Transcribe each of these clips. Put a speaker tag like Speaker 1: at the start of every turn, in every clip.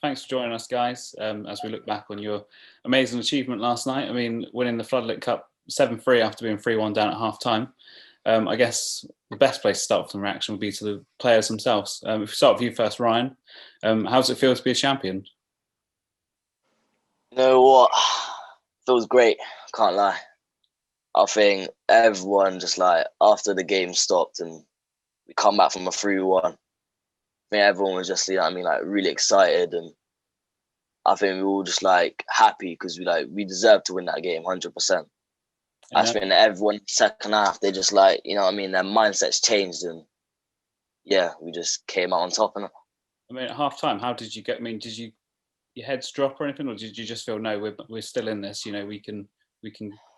Speaker 1: thanks for joining us, guys. As we look back on your amazing achievement last night. I mean, winning the Floodlit Cup 7-3 after being 3-1 down at half time. I guess the best place to start with the reaction would be to the players themselves. If we start with you first, Ryan, how does it feel to be a champion?
Speaker 2: You know what? Feels great. Can't lie. I think everyone just like after the game stopped and we come back from a 3-1. I think everyone was just, like really excited, and I think we were all just like happy because we deserved to win that game 100%. I just think that everyone in the second half, they just their mindsets changed, and yeah, we just came out on top. And
Speaker 1: I mean, at half time, how did you get? I mean, did your heads drop or anything, or did you just feel no, we're still in this? We can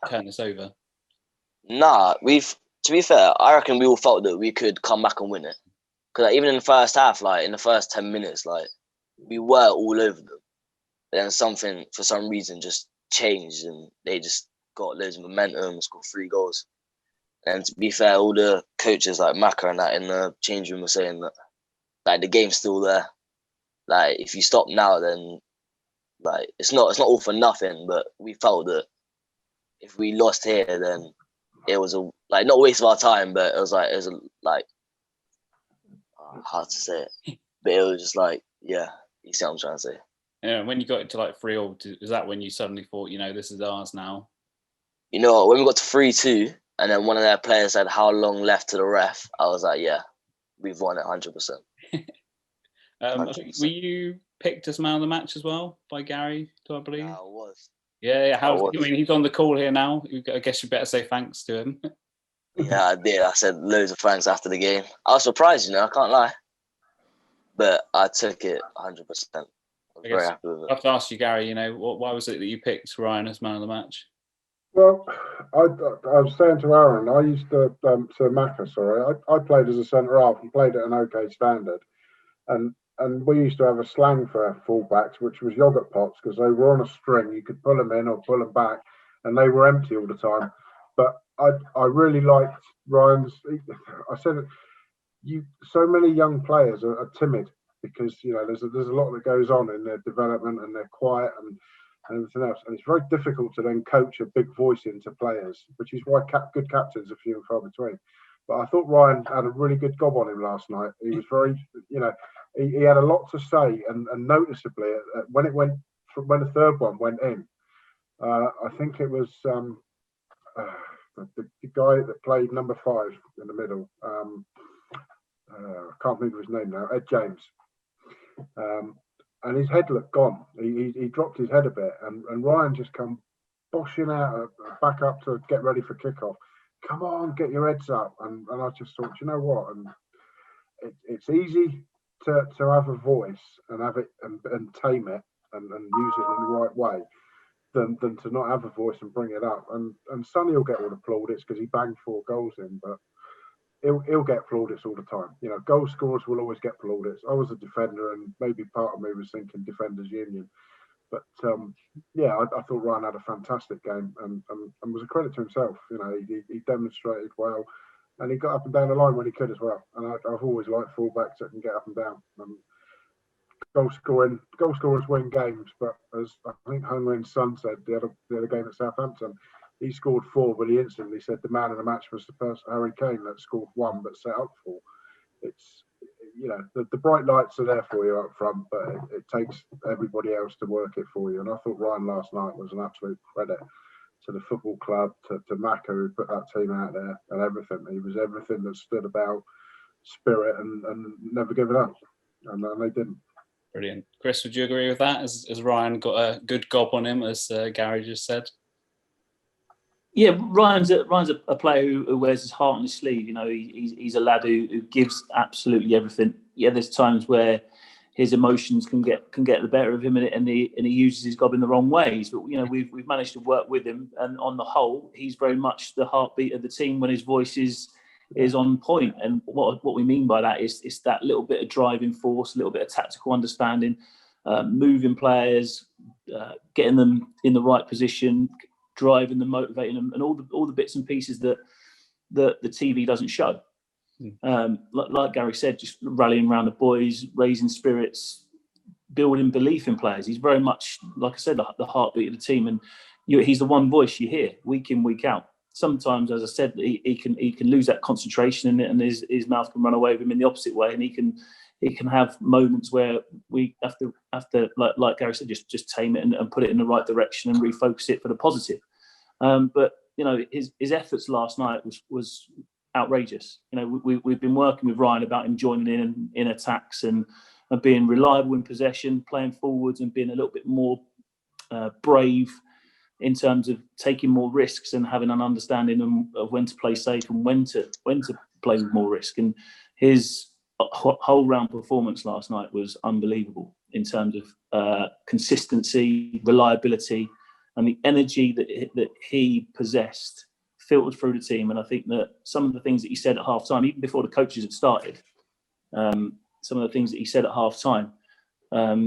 Speaker 1: turn this over.
Speaker 2: Nah, to be fair, I reckon we all felt that we could come back and win it. Because even in the first half, in the first 10 minutes, we were all over them. But then something, for some reason, just changed, and they just got loads of momentum, scored 3 goals. And to be fair, all the coaches like Maka and that in the change room were saying that the game's still there. If you stop now, then it's not all for nothing. But we felt that if we lost here, then it was not a waste of our time, but it was hard to say it. But it was just yeah, you see what I'm trying to say.
Speaker 1: Yeah, when you got to 3-0, is that when you suddenly thought, this is ours now?
Speaker 2: When we got to 3-2, and then one of their players said, "How long left to the ref?" I was like, "Yeah, we've won it 100%."
Speaker 1: I think, were you picked as man of the match as well by Gary? Do I believe?
Speaker 2: I was.
Speaker 1: Yeah. He's on the call here now. I guess you better say thanks to him.
Speaker 2: Yeah, I did. I said loads of thanks after the game. I was surprised, I can't lie, but I took it 100%. I was very happy with it.
Speaker 1: I have to ask you, Gary. Why was it that you picked Ryan as man of the match?
Speaker 3: Well, I was saying to Aaron, I used to Maka. Sorry, I played as a centre half and played at an okay standard, and we used to have a slang for fullbacks, which was yogurt pots, because they were on a string. You could pull them in or pull them back, and they were empty all the time. But I really liked Ryan's. I said, so many young players are timid because there's a lot that goes on in their development, and they're quiet and everything else, and it's very difficult to then coach a big voice into players, which is why good captains are few and far between. But I thought Ryan had a really good gob on him last night. He was very, he had a lot to say, and noticeably when the third one went in, I think it was the guy that played number 5 in the middle. I can't think of his name now. Ed James. And his head looked gone. He dropped his head a bit, and Ryan just come boshing out back up to get ready for kickoff. Come on, get your heads up. And I just thought, you know what? And it's easy to have a voice and have it and tame it and use it in the right way than to not have a voice and bring it up. And Sonny will get all the plaudits because he banged 4 goals in, but he'll get plaudits all the time. Goal scorers will always get plaudits. I was a defender, and maybe part of me was thinking defenders union. But I thought Ryan had a fantastic game and was a credit to himself. He demonstrated well, and he got up and down the line when he could as well. And I've always liked fullbacks that can get up and down. Goal scorers win games, but as I think Hungren's son said the other game at Southampton, he scored 4, but he instantly said the man of the match was the person, Harry Kane, that scored 1 but set up 4. It's the bright lights are there for you up front, but it takes everybody else to work it for you. And I thought Ryan last night was an absolute credit to the football club, to Maka, who put that team out there, and everything. He was everything that stood about spirit and never giving up, and they didn't.
Speaker 1: Brilliant. Chris, would you agree with that? As Ryan got a good gob on him, as Gary just said?
Speaker 4: Yeah, Ryan's a player who wears his heart on his sleeve. He's a lad who gives absolutely everything. Yeah, there's times where his emotions can get the better of him, and he uses his gob in the wrong ways. But we've managed to work with him, and on the whole, he's very much the heartbeat of the team when his voice is on point. And what we mean by that is that little bit of driving force, a little bit of tactical understanding, moving players, getting them in the right position, driving them, motivating them, and all the bits and pieces that the TV doesn't show. Like Gary said, just rallying around the boys, raising spirits, building belief in players. He's very much, like I said, the heartbeat of the team, and he's the one voice you hear week in, week out. Sometimes, as I said, he can lose that concentration, and his mouth can run away with him in the opposite way, and he can have moments where we have to like Gary said, just tame it and put it in the right direction and refocus it for the positive. But his efforts last night was outrageous. We've been working with Ryan about him joining in attacks and being reliable in possession, playing forwards, and being a little bit more brave in terms of taking more risks and having an understanding of when to play safe and when to play with more risk. And his whole round performance last night was unbelievable in terms of consistency, reliability, and the energy that he possessed filtered through the team. And I think that some of the things that he said at half time, even before the coaches had started, some of the things that he said at half time,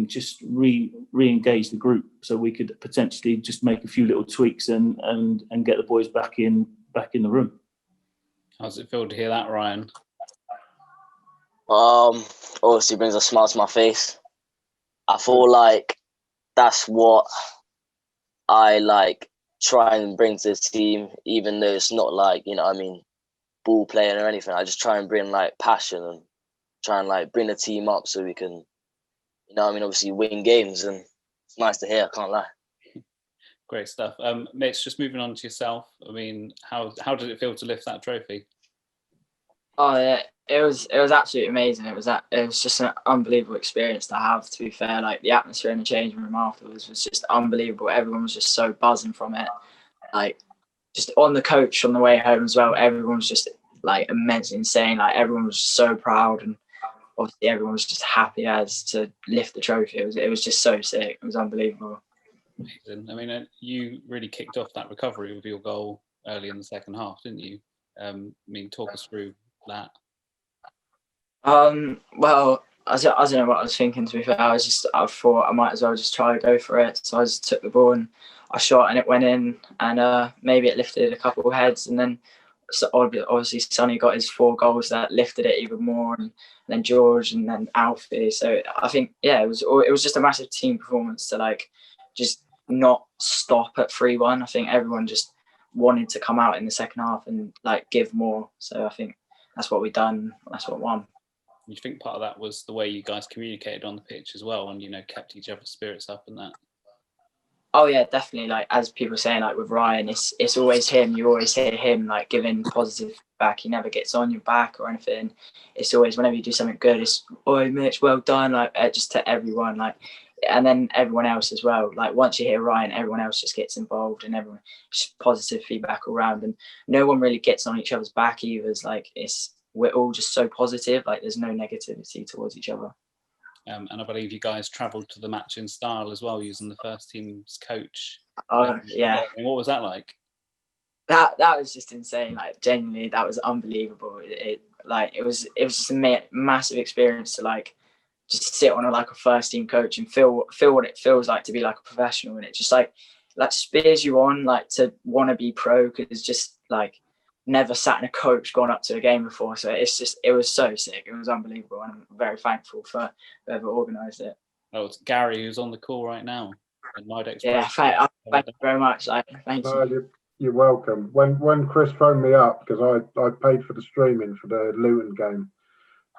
Speaker 4: just re-engage the group, so we could potentially just make a few little tweaks and get the boys back in the room.
Speaker 1: How does it feel to hear that, Ryan?
Speaker 2: Obviously brings a smile to my face. I feel like that's what I try and bring to the team, even though it's not ball playing or anything. I just try and bring passion and try and bring the team up so we can, obviously win games, and it's nice to hear, I can't lie.
Speaker 1: Great stuff. Mitch, just moving on to yourself. I mean, how did it feel to lift that trophy?
Speaker 5: Oh yeah, it was absolutely amazing. It was just an unbelievable experience to have. To be fair, the atmosphere in the changing room afterwards was just unbelievable. Everyone was just so buzzing from it. Just on the coach on the way home as well, everyone was just immensely insane. Everyone was just so proud, and obviously everyone was just happy as to lift the trophy. It was just so sick. It was unbelievable.
Speaker 1: Amazing. I mean, you really kicked off that recovery with your goal early in the second half, didn't you? Talk us through that.
Speaker 5: Well, I don't know what I was thinking, to be fair. I thought I might as well just try to go for it. So I just took the ball and I shot, and it went in, and maybe it lifted a couple of heads, and then obviously Sonny got his 4 goals that lifted it even more, and then George, and then Alfie. So I think, yeah, it was just a massive team performance to just not stop at 3-1. I think everyone just wanted to come out in the second half and give more. So I think that's what we done. That's what won.
Speaker 1: You think part of that was the way you guys communicated on the pitch as well, and kept each other's spirits up and that?
Speaker 5: Oh yeah, definitely. As people were saying, with Ryan, it's always him. You always hear him giving positive feedback. He never gets on your back or anything. It's always, whenever you do something good, it's, "Oh Mitch, well done," just to everyone. And then everyone else as well. Once you hear Ryan, everyone else just gets involved, and everyone just positive feedback all around, and no one really gets on each other's back either. We're all just so positive. There's no negativity towards each other.
Speaker 1: And I believe you guys travelled to the match in style as well, using the first team's coach.
Speaker 5: Oh yeah.
Speaker 1: And what was that like?
Speaker 5: That was just insane. Genuinely, that was unbelievable. It was just a massive experience to just sit on a first team coach and feel what it feels like to be a professional, and it just spurs you on to want to be pro, because just never sat in a coach gone up to a game before. So it was so sick. It was unbelievable, and I'm very thankful for whoever organised it.
Speaker 1: Oh, it's Gary who's on the call right now.
Speaker 5: Yeah, thank you very much. Thank you.
Speaker 3: You're welcome. When Chris phoned me up, because I paid for the streaming for the Luton game,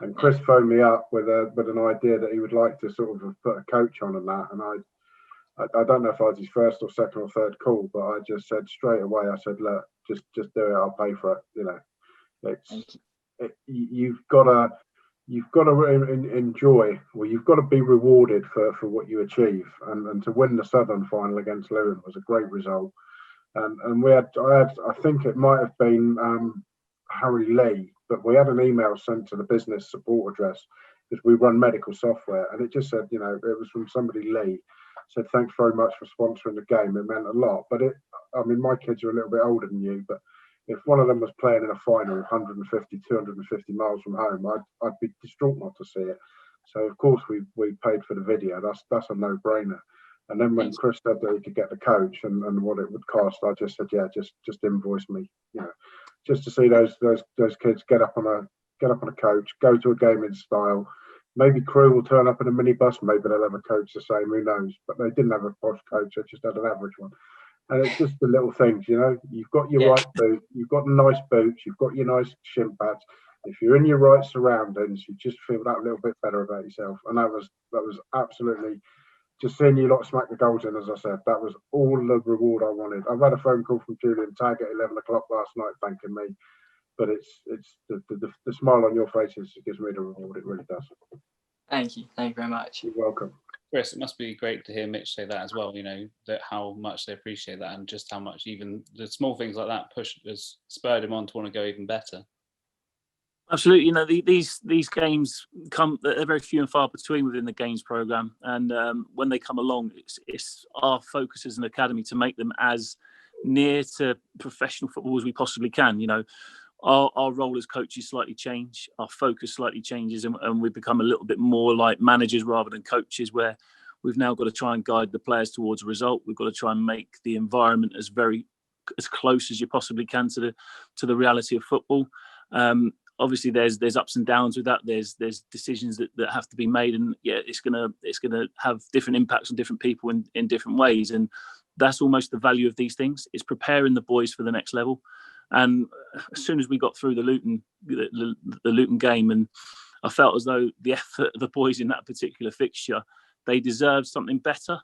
Speaker 3: and Chris phoned me up with an idea that he would like to sort of put a coach on and that, and I don't know if I was his first or second or third call, but I just said straight away, I said, look, just do it, I'll pay for it. You've got to enjoy, well, you've got to be rewarded for what you achieve, and to win the Southern final against Luton was a great result. And I think it might have been Harry Lee, but we had an email sent to the business support address, because we run medical software, and it just said, it was from somebody, Lee, said, "Thanks very much for sponsoring the game. It meant a lot." But my kids are a little bit older than you, but if one of them was playing in a final 150, 250 miles from home, I'd be distraught not to see it. So of course we paid for the video. That's a no-brainer. And then when Chris said that he could get the coach and what it would cost, I just said, yeah, just invoice me, just to see those kids get up on a coach, go to a game in style, Maybe Crewe will turn up in a minibus. Maybe they'll have a coach the same. Who knows? But they didn't have a posh coach. They just had an average one. And it's just the little things, you know. You've got your right boot. You've got nice boots. You've got your nice shin pads. If you're in your right surroundings, you just feel that little bit better about yourself. And that was absolutely just seeing you lot smack the goals in. As I said, that was all the reward I wanted. I've had a phone call from Julian Tagg at 11 o'clock last night thanking me. But it's the smile on your faces gives me the reward. It really does.
Speaker 5: Thank you very much.
Speaker 3: You're welcome.
Speaker 1: Chris, it must be great to hear Mitch say that as well, you know, that how much they appreciate that and just how much even the small things like that has spurred him on to want to go even better.
Speaker 4: Absolutely, you know, these games they're very few and far between within the games programme, and when they come along, it's our focus as an academy to make them as near to professional football as we possibly can. You know, our role as coaches slightly change, our focus slightly changes, and we become a little bit more like managers rather than coaches, where we've now got to try and guide the players towards a result. We've got to try and make the environment as close as you possibly can to the reality of football. Obviously, there's ups and downs with that. There's decisions that have to be made, and it's gonna have different impacts on different people in different ways, and that's almost the value of these things. It's preparing the boys for the next level. And as soon as we got through the Luton game, and I felt as though the effort of the boys in that particular fixture, they deserved something better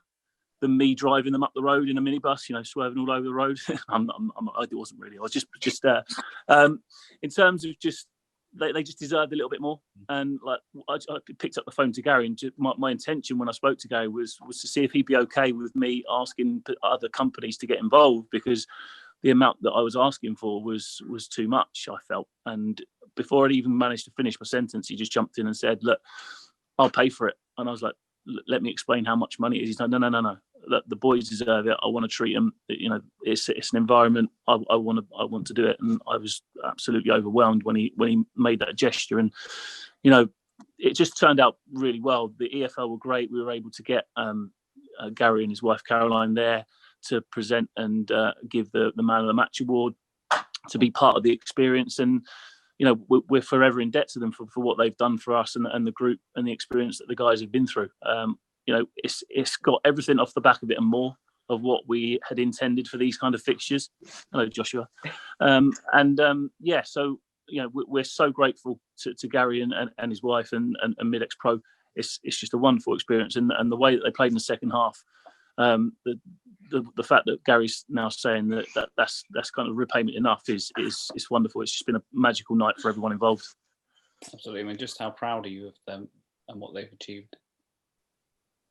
Speaker 4: than me driving them up the road in a minibus, you know, swerving all over the road. It wasn't really. I was just there. In terms of just, they just deserved a little bit more. And like, I picked up the phone to Gary, and my intention when I spoke to Gary was to see if he'd be okay with me asking other companies to get involved, because the amount that I was asking for was too much, I felt. And before I'd even managed to finish my sentence, he just jumped in and said, "Look, I'll pay for it." And I was like, "Let me explain how much money it is." He's like, No. Look, the boys deserve it. I want to treat them. You know, it's an environment. I want to do it. And I was absolutely overwhelmed when he made that gesture. And you know, it just turned out really well. The EFL were great. We were able to get Gary and his wife Caroline there to present and give the Man of the Match award, to be part of the experience. And you know, we're forever in debt to them for what they've done for us and the group and the experience that the guys have been through. You know, it's got everything off the back of it and more of what we had intended for these kind of fixtures. Hello, Joshua. So you know, we're so grateful to Gary and his wife and Midex Pro. It's just a wonderful experience, and the way that they played in the second half. The fact that Gary's now saying that's kind of repayment enough is wonderful. It's just been a magical night for everyone involved.
Speaker 1: Absolutely. I mean, just how proud are you of them and what they've achieved?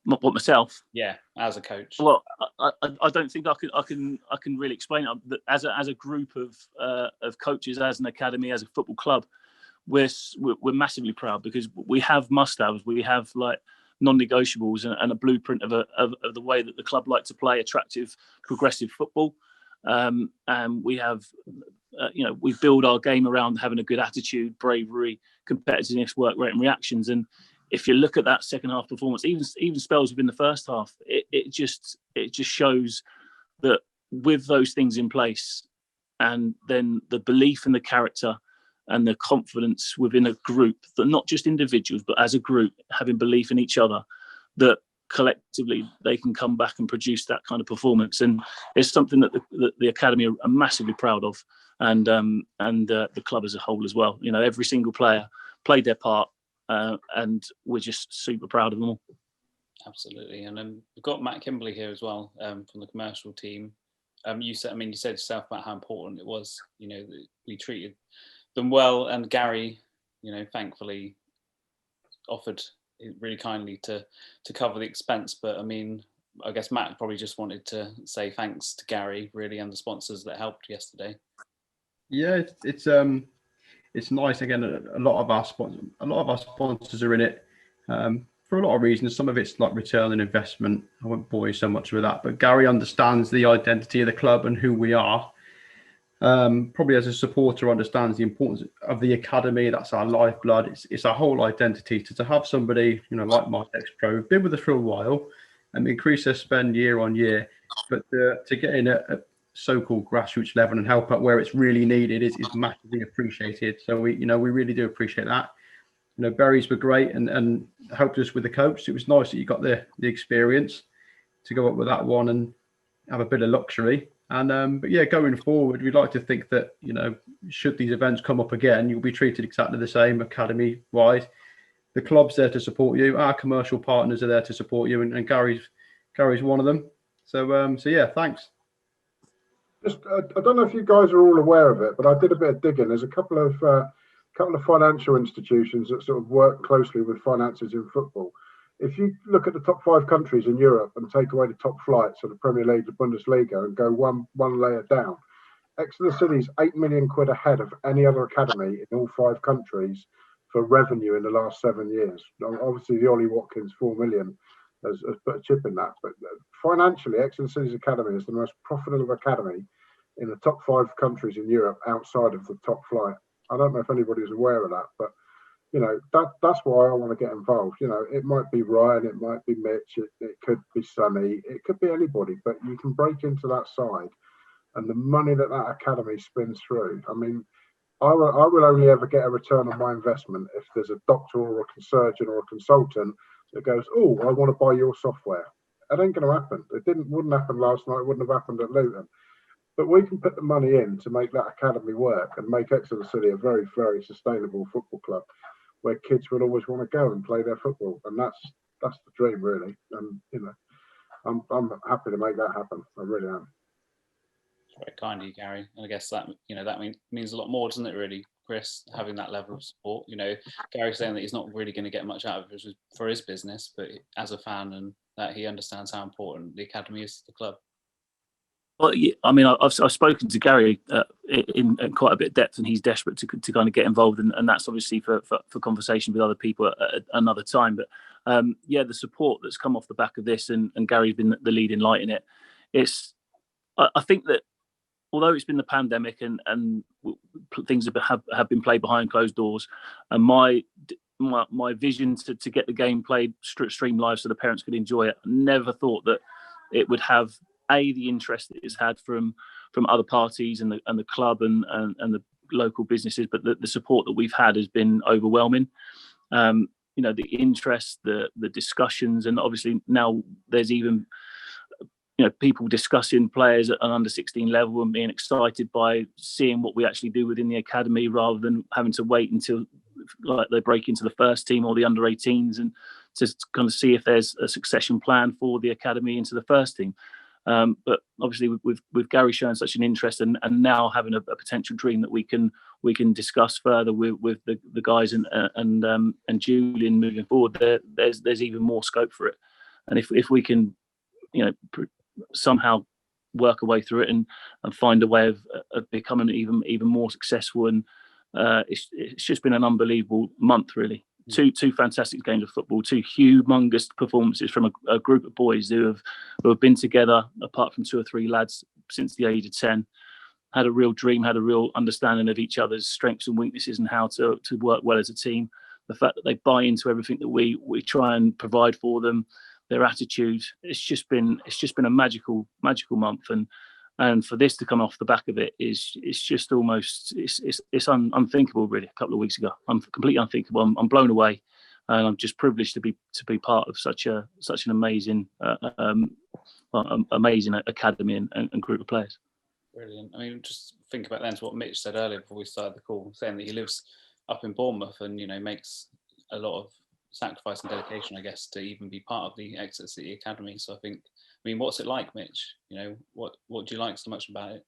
Speaker 4: What, myself?
Speaker 1: Yeah, as a coach.
Speaker 4: Well, I don't think I can really explain it. As a group of coaches, as an academy, as a football club, we're massively proud, because we have must-haves. We have like non-negotiables and a blueprint of the way that the club like to play attractive, progressive football. And we have, we build our game around having a good attitude, bravery, competitiveness, work rate, and reactions. And if you look at that second half performance, even spells within the first half, it just shows that with those things in place, and then the belief in the character and the confidence within a group, that not just individuals, but as a group, having belief in each other, that collectively they can come back and produce that kind of performance. And it's something that the academy are massively proud of, and the club as a whole as well. You know, every single player played their part, and we're just super proud of them all.
Speaker 1: Absolutely. And then we've got Matt Kimberley here as well, from the commercial team. You said yourself about how important it was, you know, that we treated them well, and Gary, you know, thankfully offered really kindly to cover the expense. But I mean, I guess Matt probably just wanted to say thanks to Gary, really, and the sponsors that helped yesterday.
Speaker 6: Yeah, it's nice. Again, a lot of our sponsors are in it for a lot of reasons. Some of it's like return on investment. I won't bore you so much with that, but Gary understands the identity of the club and who we are. Probably as a supporter understands the importance of the academy. That's our lifeblood. It's our whole identity. To have somebody, you know, like Midex Pro, been with us for a while and increase their spend year on year, but to get in at so-called grassroots level and help out where it's really needed is massively appreciated. So we really do appreciate that. Berries were great and helped us with the coach. It was nice that you got the experience to go up with that one and have a bit of luxury. And but yeah, going forward, we'd like to think that, should these events come up again, you'll be treated exactly the same academy wise. The club's there to support you. Our commercial partners are there to support you, and Gary's one of them. So yeah, thanks.
Speaker 3: Just, I don't know if you guys are all aware of it, but I did a bit of digging. There's a couple of financial institutions that sort of work closely with finances in football. If you look at the top 5 countries in Europe and take away the top flights of the Premier League, the Bundesliga, and go one layer down, Exeter City's £8 million ahead of any other academy in all 5 countries for revenue in the last 7 years. Now, obviously, the Ollie Watkins 4 million has put a chip in that, but financially, Exeter City's academy is the most profitable academy in the top 5 countries in Europe outside of the top flight. I don't know if anybody's aware of that, but that's why I want to get involved. It might be Ryan, it might be Mitch, it could be Sonny, it could be anybody, but you can break into that side, and the money that academy spins through. I mean, I will only ever get a return on my investment if there's a doctor or a surgeon or a consultant that goes, "Oh, I want to buy your software." It ain't going to happen. Wouldn't happen last night. It wouldn't have happened at Luton. But we can put the money in to make that academy work and make Exeter City a very, very sustainable football club where kids will always want to go and play their football. And that's the dream, really. And, I'm happy to make that happen. I really am.
Speaker 1: It's very kind of you, Gary. And I guess that, that means a lot more, doesn't it, really, Chris, having that level of support? Gary's saying that he's not really going to get much out of it for his business, but as a fan, and that he understands how important the academy is to the club.
Speaker 4: Well, yeah, I mean, I've spoken to Gary in quite a bit of depth, and he's desperate to kind of get involved, and that's obviously for conversation with other people at another time. But yeah, the support that's come off the back of this, and Gary's been the leading light in it. I think that although it's been the pandemic and things have been played behind closed doors, and my vision to get the game played stream live so the parents could enjoy it, I never thought that it would have the interest that it's had from other parties and the club and the local businesses, but the support that we've had has been overwhelming. The interest, the discussions, and obviously now there's even people discussing players at an under 16 level and being excited by seeing what we actually do within the academy, rather than having to wait until they break into the first team or the under 18s and to kind of see if there's a succession plan for the academy into the first team. But obviously with Gary showing such an interest and now having a potential dream that we can discuss further with the guys and Julian moving forward, there's even more scope for it. And if we can somehow work a way through it and find a way of becoming even more successful, and it's just been an unbelievable month, really. Two fantastic games of football, 2 humongous performances from a group of boys who have been together, apart from 2 or 3 lads, since the age of 10. Had a real dream, had a real understanding of each other's strengths and weaknesses and how to work well as a team. The fact that they buy into everything that we try and provide for them, their attitude, it's just been a magical month, and for this to come off the back of it is just almost it's unthinkable, really. A couple of weeks ago, I'm completely unthinkable. I'm blown away, and I'm just privileged to be part of such an amazing academy and group of players.
Speaker 1: Brilliant. I mean, just think about then to what Mitch said earlier before we started the call, saying that he lives up in Bournemouth and makes a lot of sacrifice and dedication, I guess, to even be part of the Exeter City Academy. So I mean, what's it like, Mitch? What do you like so much about it?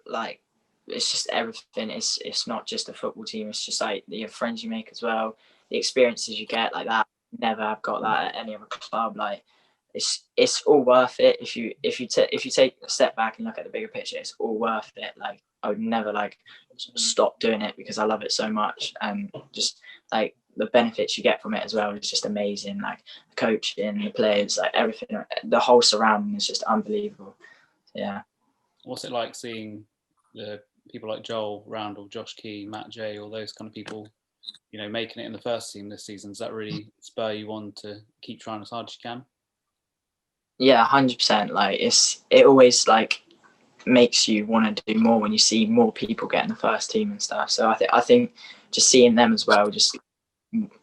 Speaker 5: Like, it's just everything. It's not just a football team. It's just like the friends you make as well, the experiences you get like that. Never have got that at any other club. Like, it's all worth it. If you take a step back and look at the bigger picture, it's all worth it. Like, I would never stop doing it because I love it so much, and just like the benefits you get from it as well is just amazing. Like the coaching, the players, like everything, the whole surrounding is just unbelievable. Yeah.
Speaker 1: What's it like seeing the people like Joel, Randall, Josh Key, Matt J, all those kind of people, making it in the first team this season? Does that really spur you on to keep trying as hard as you can?
Speaker 5: Yeah, 100%. Like it always makes you want to do more when you see more people getting the first team and stuff. So I think just seeing them as well, just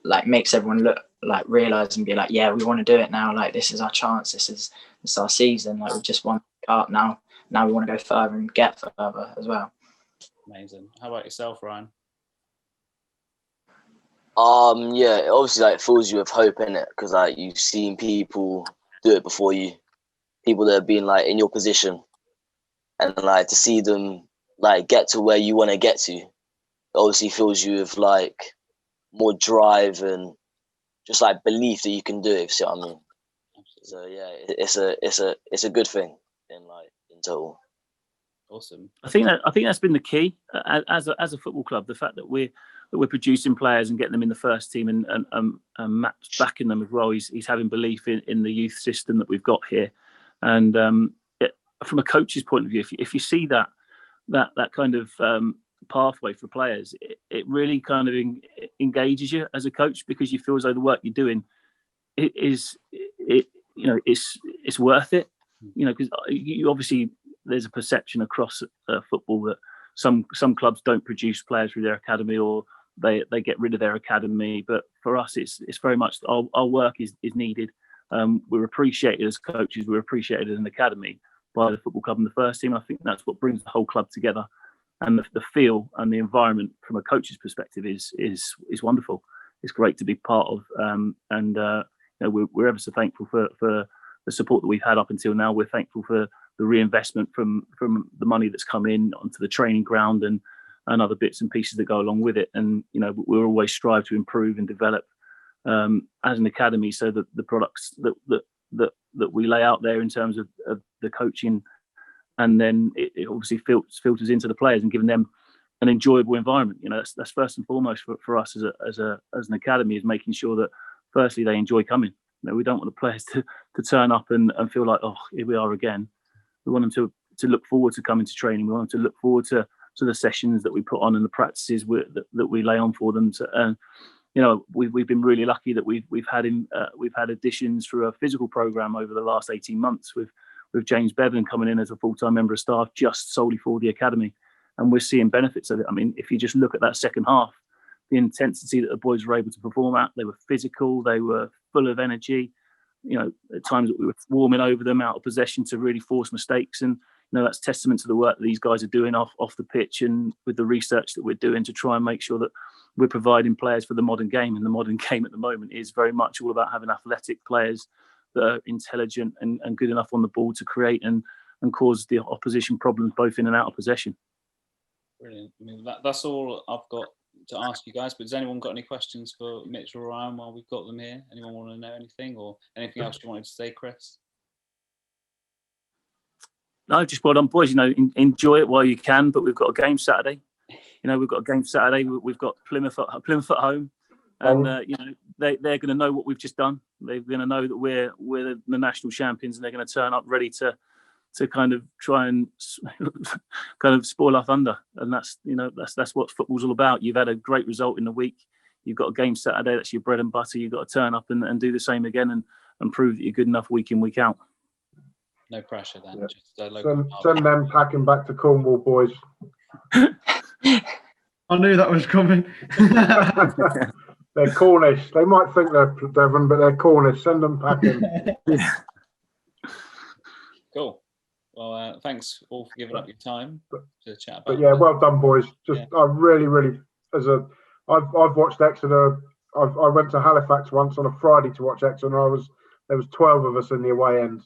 Speaker 5: like makes everyone look like realise and be like, yeah, we want to do it now. Like this is our chance. This is our season. Like we've just won the cup now. Now we want to go further and get further as well.
Speaker 1: Amazing. How about yourself, Ryan?
Speaker 2: Yeah, it obviously like fills you with hope, innit? Because like you've seen people do it before you, people that have been like in your position, and like to see them like get to where you want to get to, it obviously fills you with like more drive and just like belief that you can do it. If you see what I mean? So yeah, it's a good thing in total.
Speaker 1: Awesome.
Speaker 4: I think that's been the key as a football club. The fact that we're producing players and getting them in the first team, and Matt's backing them as well. He's having belief in the youth system that we've got here, and from a coach's point of view, if you see that kind of pathway for players, it really kind of engages you as a coach, because you feel as though the work you're doing it's worth it. Because you obviously, there's a perception across football that some clubs don't produce players through their academy, or they get rid of their academy. But for us, it's very much our work is needed. We're appreciated as coaches. We're appreciated as an academy by the football club and the first team. I think that's what brings the whole club together. And the feel and the environment from a coach's perspective is wonderful. It's great to be part of, and we're ever so thankful for the support that we've had up until now. We're thankful for the reinvestment from the money that's come in onto the training ground and other bits and pieces that go along with it. And we'll always strive to improve and develop as an academy, so that the products that we lay out there in terms of the coaching, and then it obviously filters into the players and giving them an enjoyable environment. That's first and foremost for us as an academy, is making sure that firstly they enjoy coming. We don't want the players to turn up and feel like, oh, here we are again. We want them to look forward to coming to training. We want them to look forward to the sessions that we put on and the practices that we lay on for them. We've been really lucky that we've had additions through a physical program over the last 18 months with James Bevan coming in as a full-time member of staff just solely for the academy, and we're seeing benefits of it. I mean, if you just look at that second half, the intensity that the boys were able to perform at, they were physical, they were full of energy. At times that we were swarming over them out of possession to really force mistakes, and that's testament to the work that these guys are doing off the pitch, and with the research that we're doing to try and make sure that we're providing players for the modern game. And the modern game at the moment is very much all about having athletic players that are intelligent and good enough on the ball to create and cause the opposition problems both in and out of possession.
Speaker 1: Brilliant. I mean, that's all I've got to ask you guys, but has anyone got any questions for Mitch or Ryan while we've got them here? Anyone want to know anything, or anything else you wanted to say, Chris?
Speaker 4: No, just well done, boys. Enjoy it while you can, but we've got a game Saturday. We've got a game Saturday. We've got Plymouth at home, and they're going to know what we've just done. They're going to know that we're the national champions, and they're going to turn up ready to kind of try and kind of spoil our thunder. And that's what football's all about. You've had a great result in the week. You've got a game Saturday. That's your bread and butter. You've got to turn up and do the same again and prove that you're good enough week in, week out.
Speaker 1: No pressure then.
Speaker 3: Yeah.
Speaker 1: Just
Speaker 3: send them packing back to Cornwall, boys.
Speaker 6: I knew that was coming.
Speaker 3: They're Cornish. They might think they're Devon, but they're Cornish. Send them packing.
Speaker 1: Cool. Well, thanks all for giving up your time to chat about.
Speaker 3: But yeah, well done, boys. I really, I've watched Exeter. I went to Halifax once on a Friday to watch Exeter, and there was 12 of us in the away end.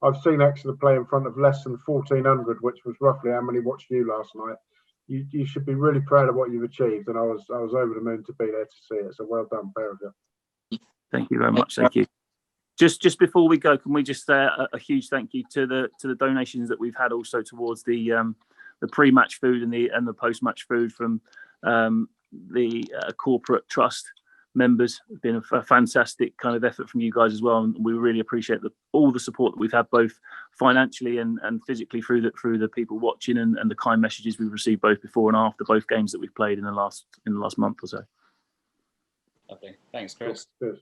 Speaker 3: I've seen Exeter play in front of less than 1,400, which was roughly how many watched you last night. You should be really proud of what you've achieved, and I was over the moon to be there to see it. So well done, pair of you.
Speaker 4: Thank you very much. Thank you. Just before we go, can we just say a huge thank you to the donations that we've had also towards the pre-match food and the post-match food from the corporate trust members. It's been a fantastic kind of effort from you guys as well, and we really appreciate all the support that we've had, both financially and physically through the people watching and the kind messages we've received both before and after both games that we've played in the last month or so.
Speaker 1: Lovely. Thanks, Chris.
Speaker 3: Cheers.